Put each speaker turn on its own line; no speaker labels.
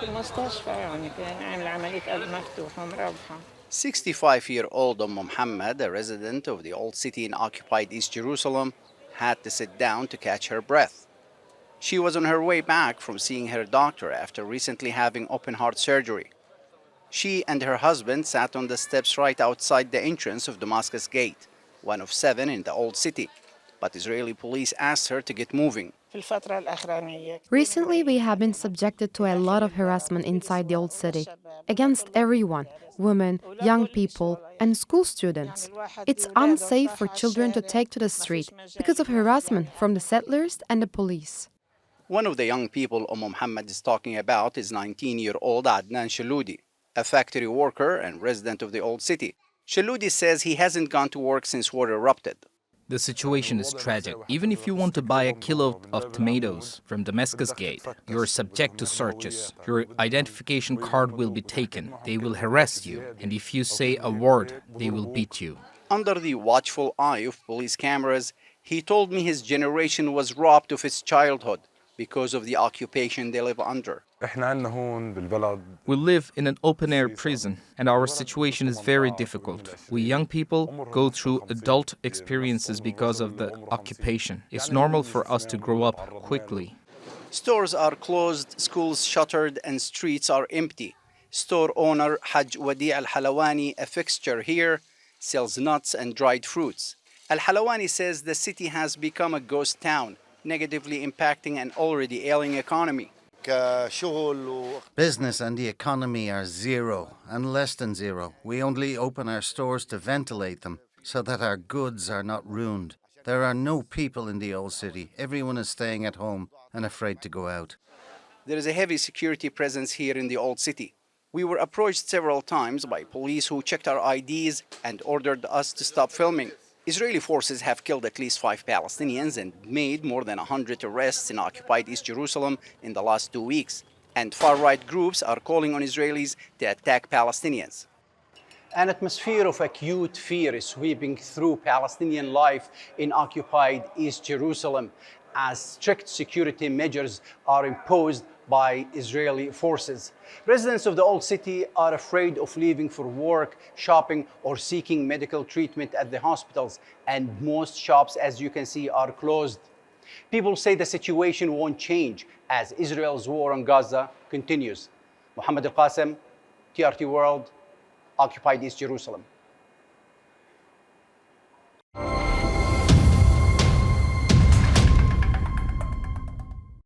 المستشفى يعني كان عامل عملية قلب مفتوح ومروحة.
65-year-old Mohammed, a resident of the old city in occupied East Jerusalem, had to sit down to catch her breath. She was on her way back from seeing her doctor after recently having open heart surgery. She and her husband sat on the steps right outside the entrance of Damascus Gate, one of 7 in the old city. But Israeli police asked her to get moving.
في الفترة الأخرانية كتير
Recently, we have been
مضايقين
subjected to a lot of harassment inside the old city,
الشباب
against everyone, women, young people, and school students. It's unsafe for children to take to the street because of harassment from the settlers and the police.
One of the young people Muhammad is talking about is 19-year-old Adnan Shaloudi, a factory worker and resident of the old city. Shaloudi says he hasn't gone to work since war erupted.
The situation is tragic. Even if you want to buy a kilo of tomatoes from Damascus Gate, you are subject to searches. Your identification card will be taken. They will harass you. And if you say a word, they will beat you.
Under the watchful eye of police cameras, he told me his generation was robbed of its childhood because of the occupation they live under.
We live in an open-air prison, and our situation is very difficult. We young people go through adult experiences because of the occupation. It's normal for us to grow up quickly.
Stores are closed, schools shuttered, and streets are empty. Store owner Haj Wadi Al-Halawani, a fixture here, sells nuts and dried fruits. Al-Halawani says the city has become a ghost town, negatively impacting an already ailing economy.
Business and the economy are zero and less than zero. We only open our stores to ventilate them so that our goods are not ruined. There are no people in the old city. Everyone is staying at home and afraid to go out.
There is a heavy security presence here in the old city. We were approached several times by police who checked our IDs and ordered us to stop filming. Israeli forces have killed at least 5 Palestinians and made more than 100 arrests in occupied East Jerusalem in the last 2 weeks. And far-right groups are calling on Israelis to attack Palestinians. An atmosphere of acute fear is sweeping through Palestinian life in occupied East Jerusalem as strict security measures are imposed by Israeli forces. Residents of the old city are afraid of leaving for work, shopping, or seeking medical treatment at the hospitals, and most shops, as you can see, are closed. People say the situation won't change as Israel's war on Gaza continues. Mohammad Al-Kassim, TRT World, occupied East Jerusalem.